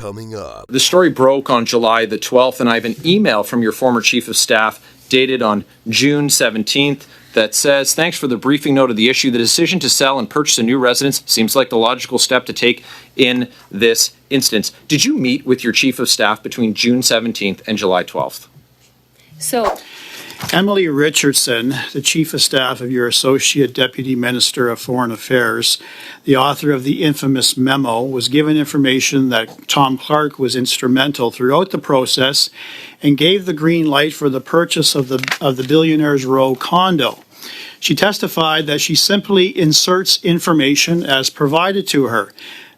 coming up. The story broke on July the 12th, and I have an email from your former chief of staff dated on June 17th that says, thanks for the briefing note of the issue. The decision to sell and purchase a new residence seems like the logical step to take in this instance. Did you meet with your chief of staff between June 17th and July 12th? So, Emily Richardson, the Chief of Staff of your Associate Deputy Minister of Foreign Affairs, the author of the infamous memo, was given information that Tom Clark was instrumental throughout the process and gave the green light for the purchase of the Billionaire Row condo. She testified that she simply inserts information as provided to her.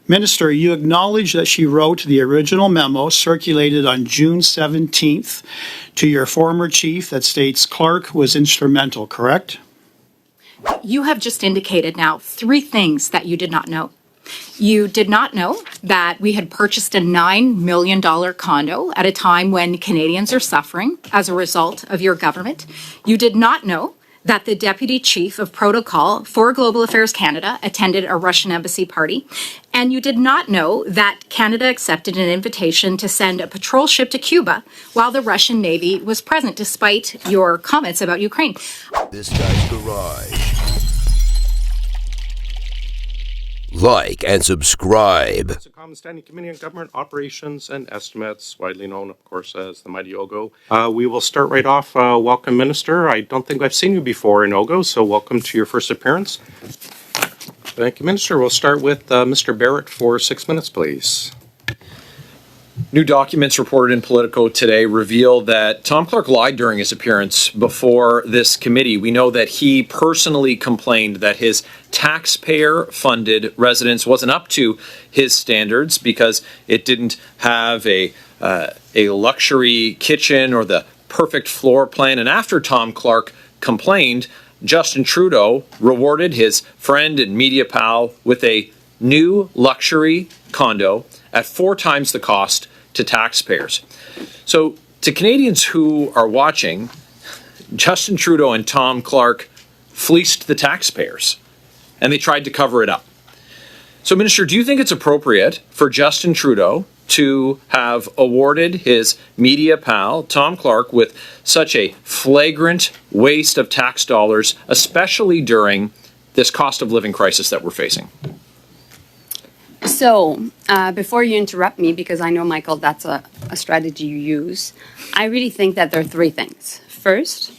Minister, you acknowledge that she wrote the original memo circulated on June 17th to your former chief that states Clark was instrumental, correct? you have just indicated now 3 things that you did not know. You did not know that we had purchased a $9 million condo at a time when Canadians are suffering as a result of your government. You did not know that the Deputy Chief of Protocol for Global Affairs Canada attended a Russian embassy party. And you did not know that Canada accepted an invitation to send a patrol ship to Cuba while the Russian Navy was present, despite your comments about Ukraine. This Guy's Garage. Like and subscribe. It's a common standing committee on government operations and estimates, widely known, of course, as the mighty OGGO. We will start right off. Welcome, Minister. I don't think I've seen you before in OGGO, so welcome to your first appearance. Thank you, Minister. We'll start with Mr. Barrett for 6 minutes, please. New documents reported in Politico today reveal that Tom Clark lied during his appearance before this committee. We know that he personally complained that his taxpayer-funded residence wasn't up to his standards because it didn't have a luxury kitchen or the perfect floor plan. And after Tom Clark complained, Justin Trudeau rewarded his friend and media pal with a new luxury condo at 4 times the cost to taxpayers. So to Canadians who are watching, Justin Trudeau and Tom Clark fleeced the taxpayers, and they tried to cover it up. So, Minister, do you think it's appropriate for Justin Trudeau to have awarded his media pal, Tom Clark, with such a flagrant waste of tax dollars, especially during this cost of living crisis that we're facing? So, before you interrupt me, because I know, Michael, that's a strategy you use, I really think that there are 3 things. First,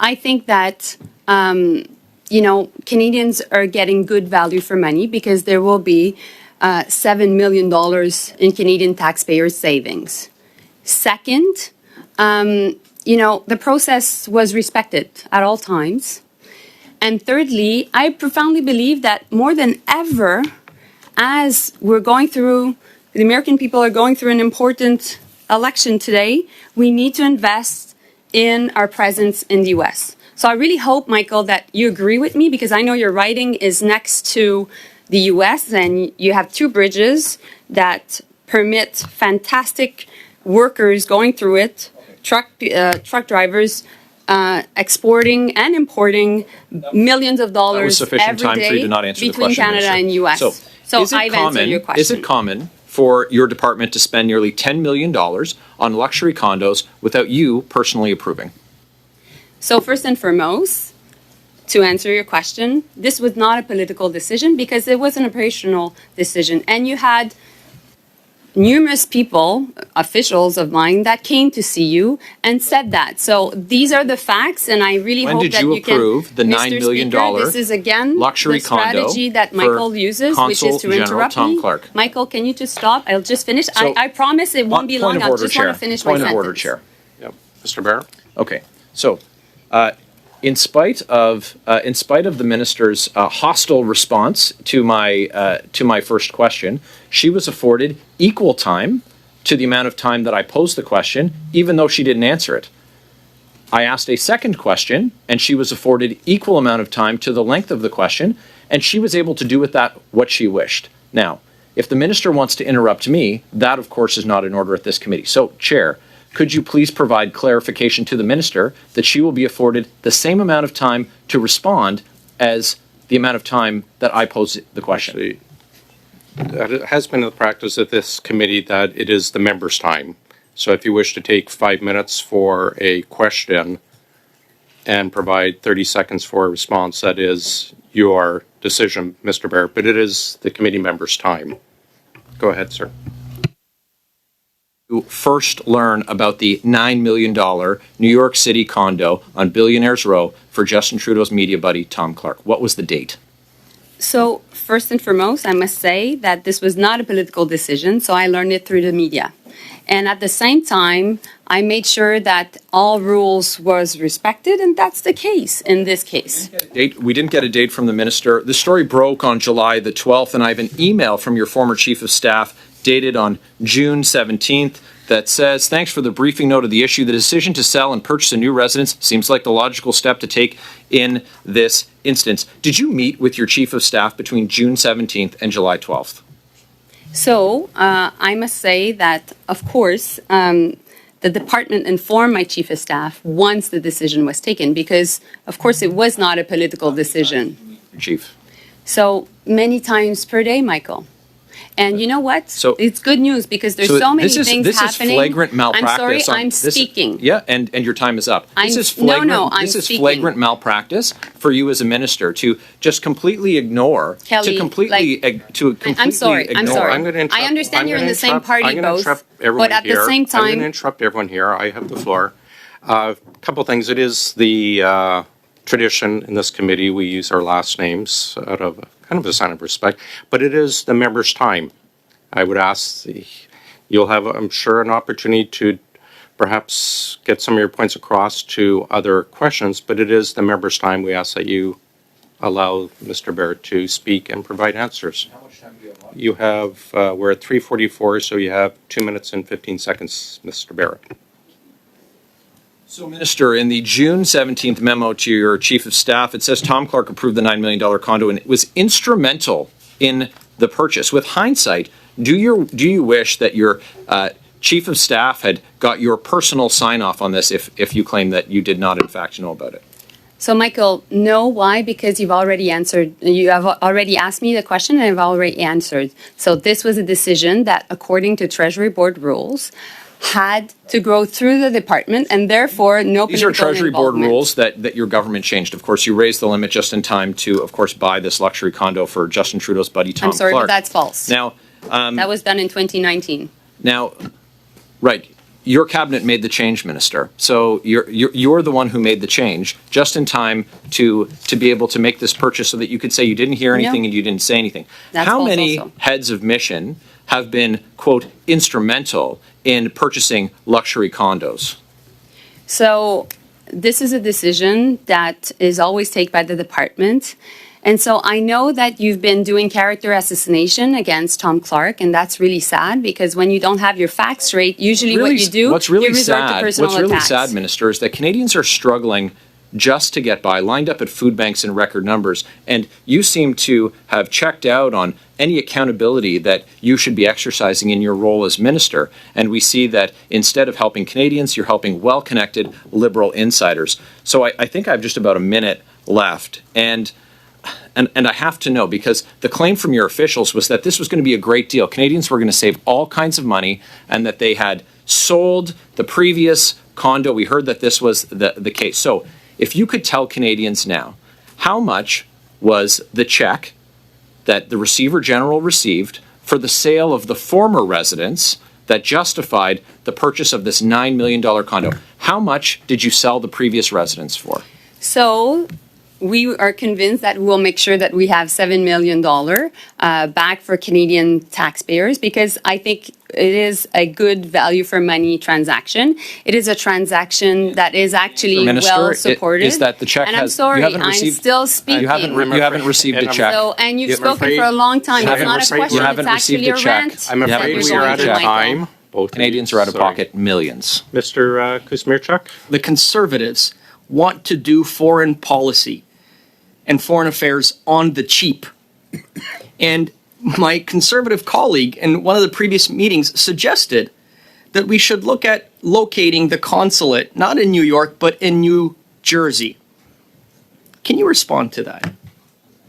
I think that, Canadians are getting good value for money because there will be $7 million in Canadian taxpayers' savings. Second, the process was respected at all times. And thirdly, I profoundly believe that more than ever, as we're going through, the American people are going through an important election today, we need to invest in our presence in the U.S. So I really hope, Michael, that you agree with me, because I know your riding is next to the U.S. and you have 2 bridges that permit fantastic workers going through it, truck drivers, exporting and importing millions of dollars every day between Canada and U.S. So I've answered your question. Is it common for your department to spend nearly $10 million on luxury condos without you personally approving? So first and foremost, to answer your question, this was not a political decision because it was an operational decision. And you had numerous people, officials of mine, that came to see you and said that. So these are the facts, and I really hope that you can... When did you approve the $9 million this is again luxury the strategy that Michael uses, which is to interrupt me. Clark. Michael, can you just stop? I'll just finish. So, I promise it won't be long. I just want to finish my sentence. Point of order, Chair. Yep. Mr. Barrett? Okay. So, in spite of the minister's hostile response to my first question, she was afforded equal time to the amount of time that I posed the question, even though she didn't answer it. I asked a second question, and she was afforded equal amount of time to the length of the question, and she was able to do with that what she wished. Now, if the minister wants to interrupt me, that, of course, is not in order at this committee. So, Chair, could you please provide clarification to the minister that she will be afforded the same amount of time to respond as the amount of time that I posed the question? Actually, it has been the practice of this committee that it is the members' time. So if you wish to take 5 minutes for a question and provide 30 seconds for a response, that is your decision, Mr. Barrett, but it is the committee members' time. Go ahead, sir. You first learn about the $9 million New York City condo on Billionaire's Row for Justin Trudeau's media buddy, Tom Clark. What was the date? So first and foremost, I must say that this was not a political decision, so I learned it through the media. And at the same time, I made sure that all rules was respected, and that's the case in this case. We didn't get a date from the minister. The story broke on July the 12th, and I have an email from your former chief of staff dated on June 17th that says, thanks for the briefing note of the issue. The decision to sell and purchase a new residence seems like the logical step to take in this instance. Did you meet with your chief of staff between June 17th and July 12th? So I must say that, of course, the department informed my chief of staff once the decision was taken because, of course, it was not a political decision. Chief. So many times per day, Michael. And you know what? So it's good news because there's so many things happening. This is flagrant malpractice. I'm sorry, I'm speaking. Yeah, and your time is up. This is flagrant malpractice for you as a minister to just completely ignore. Kelly, I'm sorry. I'm sorry. I understand you're in the same party, both. But at the same time, I'm going to interrupt everyone here. I have the floor. A couple things. It is the tradition in this committee. We use our last names out of kind of a sign of respect, but it is the members' time. I would ask, you'll have, I'm sure, an opportunity to perhaps get some of your points across to other questions, but it is the members' time. We ask that you allow Mr. Barrett to speak and provide answers. How much time do you have? You have, we're at 3:44, so you have 2 minutes and 15 seconds, Mr. Barrett. So, Minister, in the June 17th memo to your chief of staff, it says Tom Clark approved the $9 million condo and it was instrumental in the purchase. With hindsight, do you wish that your chief of staff had got your personal sign-off on this if you claim that you did not, in fact, know about it? So, Michael, no. Why? Because you've already answered. You have already asked me the question and I've already answered. So this was a decision that, according to Treasury Board rules, had to go through the department, and therefore no political involvement. These are Treasury Board rules that your government changed. Of course, you raised the limit just in time to, of course, buy this luxury condo for Justin Trudeau's buddy Tom Clark. I'm sorry, but that's false. Now, that was done in 2019. Now, right, your cabinet made the change, Minister. So you're the one who made the change just in time to be able to make this purchase so that you could say you didn't hear anything and you didn't say anything. That's How false many also. heads of mission have been, quote, instrumental in purchasing luxury condos? So this is a decision that is always taken by the department. And so I know that you've been doing character assassination against Tom Clark, and that's really sad because when you don't have your facts straight, usually Really, what you do, what's really you resort to sad, personal What's really attacks. sad, Minister, is that Canadians are struggling just to get by, lined up at food banks in record numbers, and you seem to have checked out on any accountability that you should be exercising in your role as minister. And we see that instead of helping Canadians, you're helping well-connected liberal insiders. So I think I have just about a minute left. And I have to know, because the claim from your officials was that this was going to be a great deal. Canadians were going to save all kinds of money and that they had sold the previous condo. We heard that this was the case. So if you could tell Canadians now, how much was the check that the Receiver General received for the sale of the former residence that justified the purchase of this $9 million condo? How much did you sell the previous residence for? So we are convinced that we'll make sure that we have $7 million back for Canadian taxpayers because I think it is a good value for money transaction. It is a transaction that is actually Minister, well supported. Is that the check and has, I'm sorry, I'm still speaking. You haven't received a check. So, and you've spoken for a long time. It's not a question. You haven't it's received actually a check. rant. I'm afraid we are out of time. Both Canadians are out of pocket millions. Mr. Kuzmierczak? The Conservatives want to do foreign policy and foreign affairs on the cheap. And my Conservative colleague in one of the previous meetings suggested that we should look at locating the consulate, not in New York, but in New Jersey. Can you respond to that?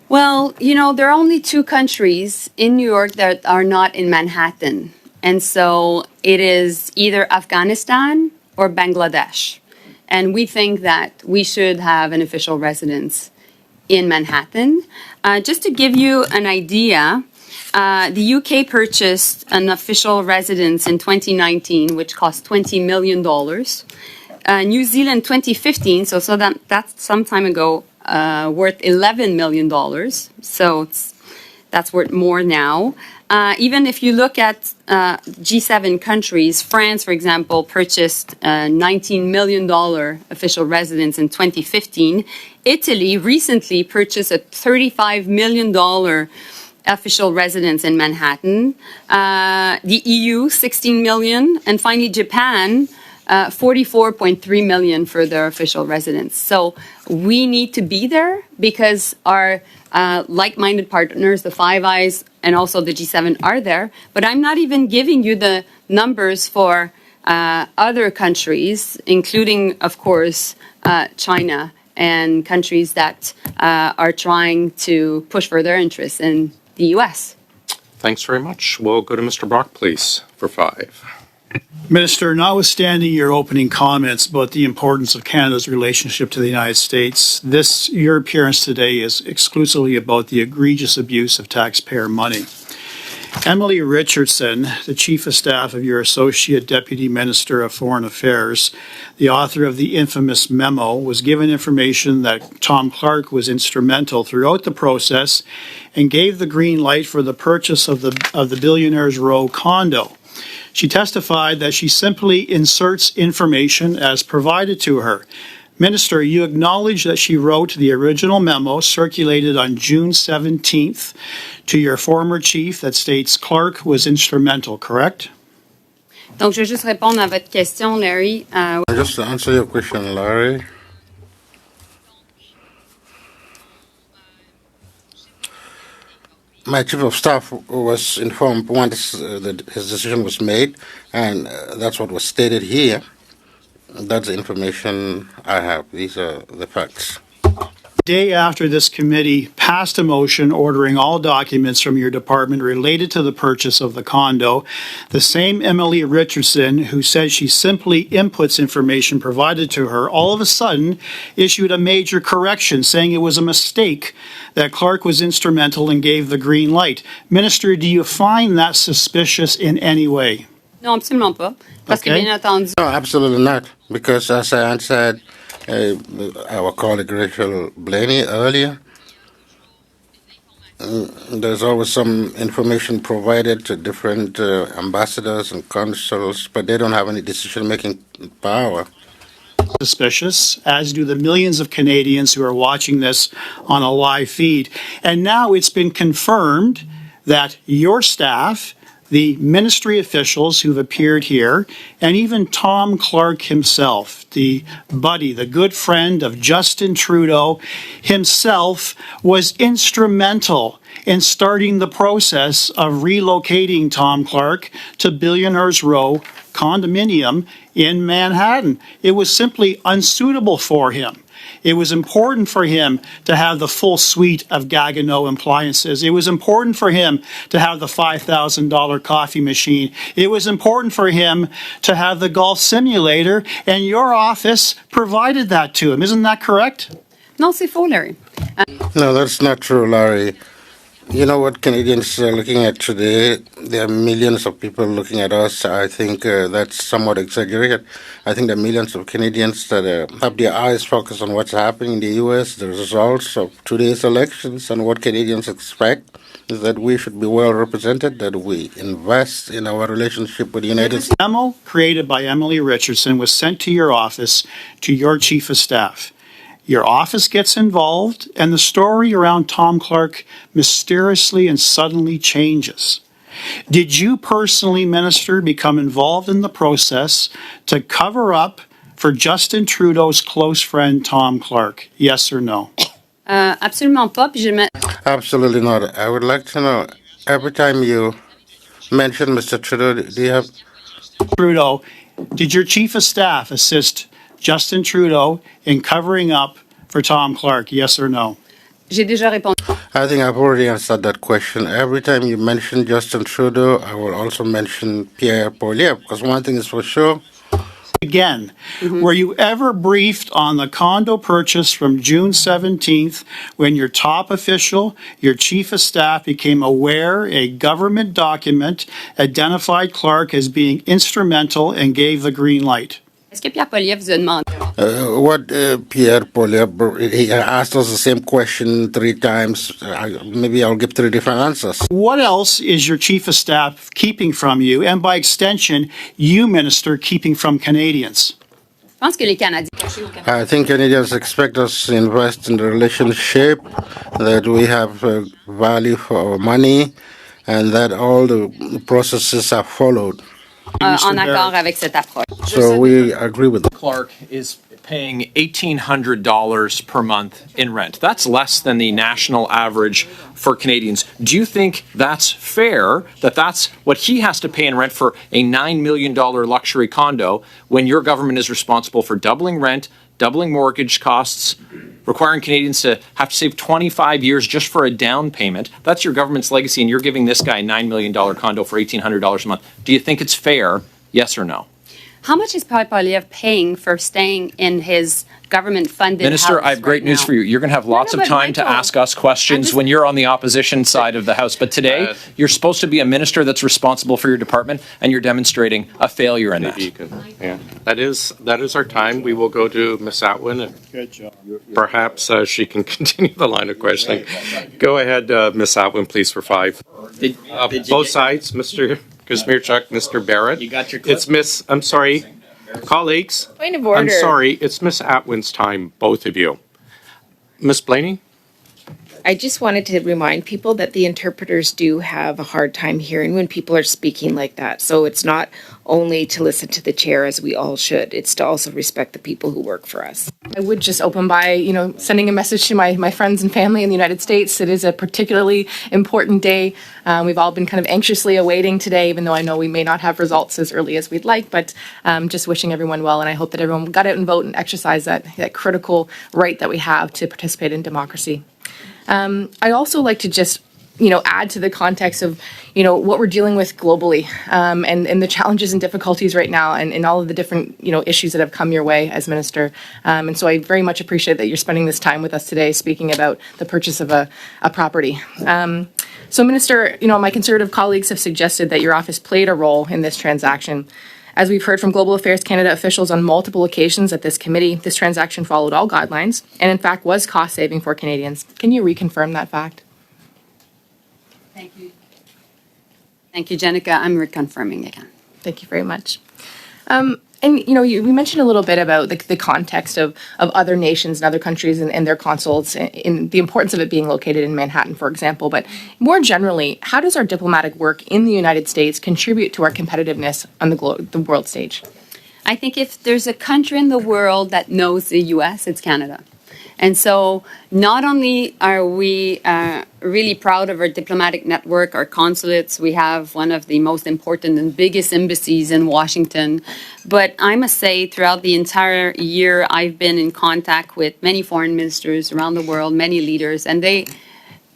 Well, there are only two countries in New York that are not in Manhattan. And so it is either Afghanistan or Bangladesh. And we think that we should have an official residence in Manhattan. Just to give you an idea, the UK purchased an official residence in 2019, which cost $20 million. New Zealand 2015, so that's some time ago, worth $11 million. So that's worth more now. Even if you look at G7 countries, France, for example, purchased a $19 million official residence in 2015. Italy recently purchased a $35 million official residence in Manhattan. The EU, $16 million. And finally, Japan, $44.3 million for their official residence. So we need to be there because our like-minded partners, the Five Eyes, and also the G7 are there. But I'm not even giving you the numbers for other countries, including, of course, China and countries that are trying to push for their interests in the U.S. Thanks very much. We'll go to Mr. Brock, please, for 5. Minister, notwithstanding your opening comments about the importance of Canada's relationship to the United States, your appearance today is exclusively about the egregious abuse of taxpayer money. Emily Richardson, the Chief of Staff of your Associate Deputy Minister of Foreign Affairs, the author of the infamous memo, was given information that Tom Clark was instrumental throughout the process and gave the green light for the purchase of the Billionaire Row condo. She testified that she simply inserts information as provided to her. Minister, you acknowledge that she wrote the original memo circulated on June 17th to your former chief that states Clark was instrumental, correct? Donc, je vais juste répondre à votre question, Larry. Just to answer your question, Larry. My chief of staff was informed once that his decision was made, and that's what was stated here. That's the information I have. These are the facts. Day after this committee passed a motion ordering all documents from your department related to the purchase of the condo, the same Emily Richardson, who says she simply inputs information provided to her, all of a sudden issued a major correction saying it was a mistake that Clark was instrumental and gave the green light. Minister, do you find that suspicious in any way? Non, absolument pas. Parce que, bien entendu, No, absolutely not. Because as I answered our colleague Rachel Blaney earlier, there's always some information provided to different ambassadors and consuls, but they don't have any decision-making power. Suspicious, as do the millions of Canadians who are watching this on a live feed. And now it's been confirmed that your staff, the ministry officials who've appeared here, and even Tom Clark himself, the buddy, the good friend of Justin Trudeau himself, was instrumental in starting the process of relocating Tom Clark to Billionaire Row condominium in Manhattan. It was simply unsuitable for him. It was important for him to have the full suite of Gaggenau appliances. It was important for him to have the $5,000 coffee machine. It was important for him to have the golf simulator, and your office provided that to him. Isn't that correct? non, c'est faux, Larry. No, that's not true, Larry. You know what Canadians are looking at today? There are millions of people looking at us. I think that's somewhat exaggerated. I think there are millions of Canadians that have their eyes focused on what's happening in the U.S., the results of today's elections, and what Canadians expect is that we should be well represented, that we invest in our relationship with the United States. The memo created by Emily Richardson was sent to your office, to your chief of staff. Your office gets involved, and the story around Tom Clark mysteriously and suddenly changes. Did you personally, Minister, become involved in the process to cover up for Justin Trudeau's close friend, Tom Clark? Yes or no? Absolument pas. Puis Absolutely not. I would like to know, every time you mention Mr. Trudeau, do you have... Trudeau, did your chief of staff assist Justin Trudeau in covering up for Tom Clark? Yes or no? j'ai déjà répondu. I think I've already answered that question. Every time you mention Justin Trudeau, I will also mention Pierre Poilievre, because one thing is for sure. Again, were you ever briefed on the condo purchase from June 17th when your top official, your chief of staff, became aware a government document identified Clark as being instrumental and gave the green light? Est-ce que Pierre Poilievre vous a demandé? Pierre Poilievre, he asked us the same question 3 times. Maybe I'll give 3 different answers. What else is your chief of staff keeping from you, and by extension, you, Minister, keeping from Canadians? Je pense que les Canadiens. I think Canadians expect us to invest in the relationship, that we have value for our money, and that all the processes are followed. En accord avec cette approche. So we agree with that. Clark is paying $1,800 per month in rent. That's less than the national average for Canadians. Do you think that's fair, that that's what he has to pay in rent for a $9 million luxury condo when your government is responsible for doubling rent, doubling mortgage costs, requiring Canadians to have to save 25 years just for a down payment? That's your government's legacy, and you're giving this guy a $9 million condo for $1,800 a month. Do you think it's fair, yes or no? How much is Pierre Poilievre paying for staying in his government-funded Minister, house I have great right news now? for you. You're going to have lots of but time to Michael, ask us questions when you're on the opposition side of the House. But today, you're supposed to be a minister that's responsible for your department, and you're demonstrating a failure in that. Maybe you can, yeah. That is our time. We will go to Ms. Atwin. Good job. Perhaps she can continue the line of questioning. Go ahead, Ms. Atwin, please, for 5. Did you Both get- sides, Mr. Kuzmierczuk, Mr. Barrett. You got your clip? It's Miss, I'm sorry, colleagues. Point of order. I'm sorry, it's Miss Atwin's time, both of you. Miss Blaney? I just wanted to remind people that the interpreters do have a hard time hearing when people are speaking like that. So it's not only to listen to the chair, as we all should. It's to also respect the people who work for us. I would just open by, sending a message to my friends and family in the United States. It is a particularly important day. We've all been kind of anxiously awaiting today, even though I know we may not have results as early as we'd like, but just wishing everyone well, and I hope that everyone got out and vote and exercise that critical right that we have to participate in democracy. I also like to just, add to the context of, what we're dealing with globally, and the challenges and difficulties right now, and all of the different, issues that have come your way as minister. And so I very much appreciate that you're spending this time with us today speaking about the purchase of a property. So Minister, my Conservative colleagues have suggested that your office played a role in this transaction. As we've heard from Global Affairs Canada officials on multiple occasions at this committee, this transaction followed all guidelines and in fact was cost-saving for Canadians. Can you reconfirm that fact? Thank you. Thank you, Jenica. I'm reconfirming again. Thank you very much. And, we mentioned a little bit about the context of other nations and other countries and their consulates, in the importance of it being located in Manhattan, for example. But more generally, how does our diplomatic work in the United States contribute to our competitiveness on the world stage? I think if there's a country in the world that knows the U.S., it's Canada. And so not only are we really proud of our diplomatic network, our consulates, we have one of the most important and biggest embassies in Washington. But I must say, throughout the entire year, I've been in contact with many foreign ministers around the world, many leaders, and they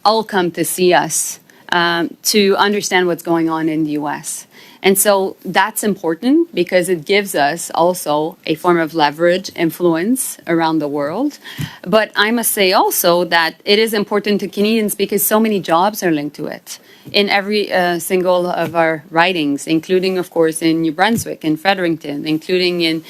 all come to see us to understand what's going on in the U.S. And so that's important because it gives us also a form of leverage, influence around the world. But I must say also that it is important to Canadians because so many jobs are linked to it in every single of our ridings, including, of course, in New Brunswick, in Fredericton, including in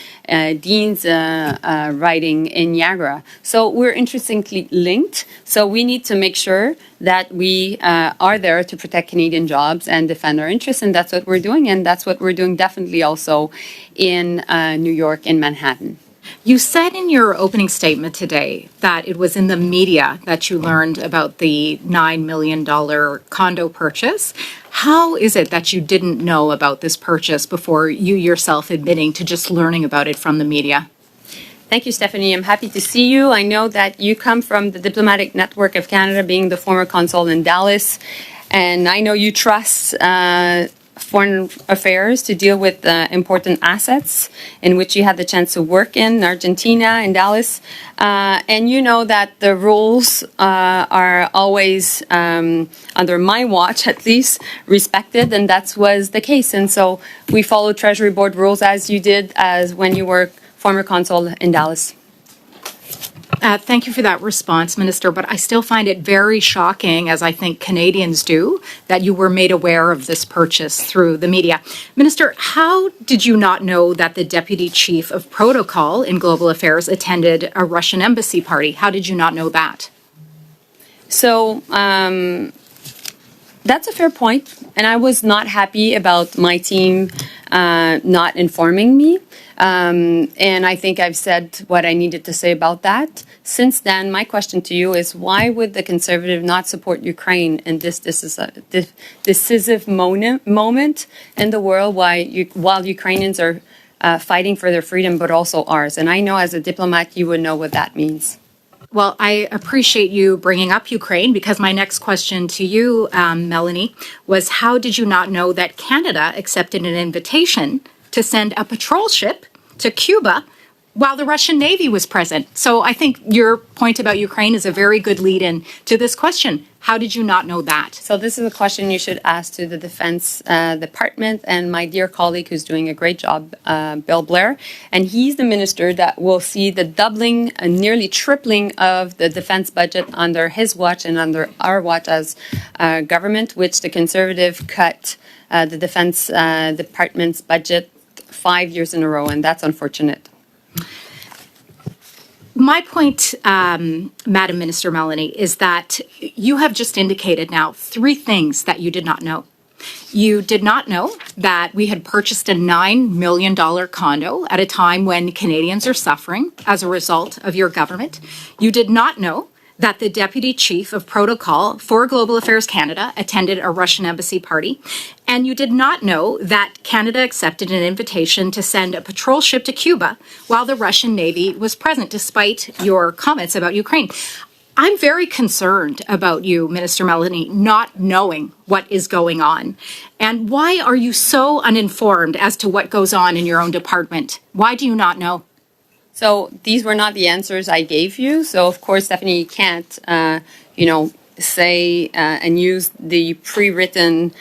Dean's riding in Niagara. So we're interestingly linked. So we need to make sure that we are there to protect Canadian jobs and defend our interests, and that's what we're doing, and that's what we're doing definitely also in New York, in Manhattan. You said in your opening statement today that it was in the media that you learned about the $9 million condo purchase. How is it that you didn't know about this purchase before you yourself admitting to just learning about it from the media? Thank you, Stephanie. I'm happy to see you. I know that you come from the Diplomatic Network of Canada, being the former consul in Dallas, and I know you trust Foreign Affairs to deal with important assets in which you had the chance to work in Argentina, in Dallas. And you know that the rules are always, under my watch at least, respected, and that was the case. And so we followed Treasury Board rules as you did as when you were former consul in Dallas. Thank you for that response, Minister, but I still find it very shocking, as I think Canadians do, that you were made aware of this purchase through the media. Minister, how did you not know that the Deputy Chief of Protocol in Global Affairs attended a Russian embassy party? How did you not know that? So that's a fair point, and I was not happy about my team not informing me. And I think I've said what I needed to say about that. Since then, my question to you is, why would the Conservative not support Ukraine in this decisive moment in the world while Ukrainians are fighting for their freedom, but also ours? And I know as a diplomat, you would know what that means. Well, I appreciate you bringing up Ukraine, because my next question to you, Melanie, was how did you not know that Canada accepted an invitation to send a patrol ship to Cuba while the Russian Navy was present? So I think your point about Ukraine is a very good lead-in to this question. How did you not know that? So this is a question you should ask to the Defense Department and my dear colleague who's doing a great job, Bill Blair. And he's the minister that will see the doubling and nearly tripling of the defense budget under his watch and under our watch as government, which the Conservative cut the Defense Department's budget 5 years in a row, and that's unfortunate. My point, Madam Minister Melanie, is that you have just indicated now three things that you did not know. You did not know that we had purchased a $9 million condo at a time when Canadians are suffering as a result of your government. You did not know that the Deputy Chief of Protocol for Global Affairs Canada attended a Russian embassy party. And you did not know that Canada accepted an invitation to send a patrol ship to Cuba while the Russian Navy was present, despite your comments about Ukraine. I'm very concerned about you, Minister Melanie, not knowing what is going on. And why are you so uninformed as to what goes on in your own department? Why do you not know? So these were not the answers I gave you. So of course, Stephanie, you can't, say and use the pre-written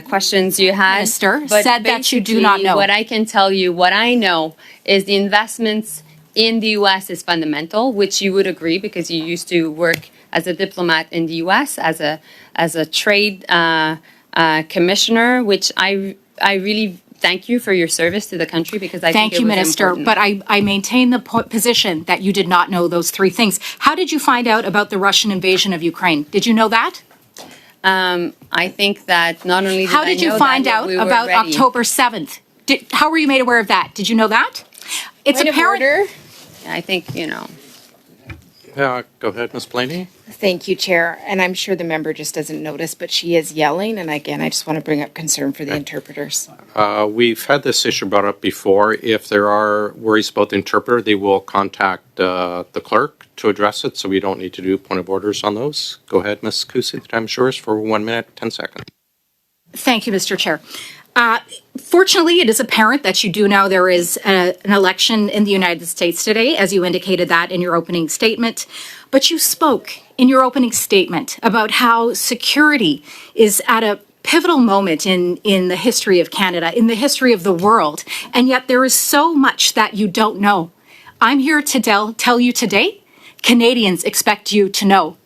questions you had. Minister but said that you do not know. What I can tell you, what I know, is the investments in the U.S. is fundamental, which you would agree because you used to work as a diplomat in the U.S. as a trade commissioner, which I really thank you for your service to the country, because I think it was Minister. important. But I maintain the position that you did not know those three things. How did you find out about the Russian invasion of Ukraine? Did you know that? I think that not only How did you find out about October 7th? How were you made aware of that? Did you know that? It's apparent. I think, Yeah, go ahead, Ms. Blaney. Thank you, Chair. And I'm sure the member just doesn't notice, but she is yelling. And again, I just want to bring up concern for the interpreters. We've had this issue brought up before. If there are worries about the interpreter, they will contact the clerk to address it, so we don't need to do point of orders on those. Go ahead, Ms. Kusi. The time is yours for 1 minute, 10 seconds. Thank you, Mr. Chair. Fortunately, it is apparent that you do know there is an election in the United States today, as you indicated that in your opening statement. But you spoke in your opening statement about how security is at a pivotal moment in the history of Canada, in the history of the world, and yet there is so much that you don't know. I'm here to tell you today, Canadians expect you to know.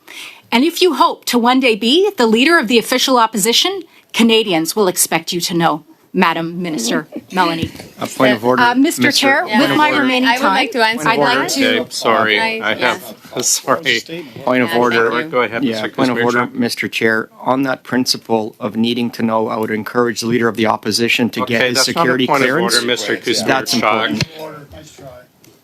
And if you hope to one day be the leader of the official opposition, Canadians will expect you to know, Madam Minister Melanie. A point of order. Mr. Chair, with my remaining time, I would like to answer. I'd like to... Okay, sorry. Sorry. Point of order. Go ahead, Yeah, Mr. point of order, Commissioner. Mr. Chair. On that principle of needing to know, I would encourage the Leader of the Opposition to get his security clearance. That's not a point of order, Mr. That's important.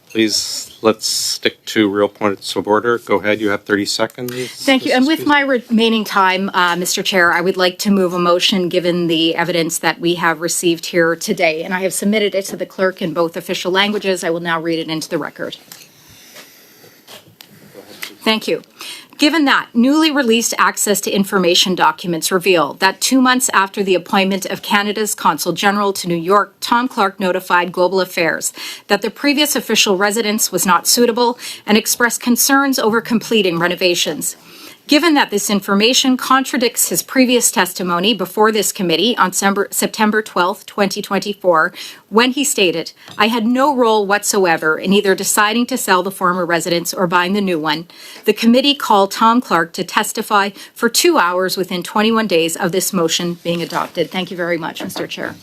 Please, let's stick to real points of order. Go ahead, you have 30 seconds. Thank you. And with my remaining time, Mr. Chair, I would like to move a motion given the evidence that we have received here today. And I have submitted it to the clerk in both official languages. I will now read it into the record. Thank you. Given that, newly released access to information documents reveal that 2 months after the appointment of Canada's Consul General to New York, Tom Clark notified Global Affairs that the previous official residence was not suitable and expressed concerns over completing renovations. Given that this information contradicts his previous testimony before this committee on September 12, 2024, when he stated, "I had no role whatsoever in either deciding to sell the former residence or buying the new one," the committee called Tom Clark to testify for 2 hours within 21 days of this motion being adopted. Thank you very much, Mr. Chair.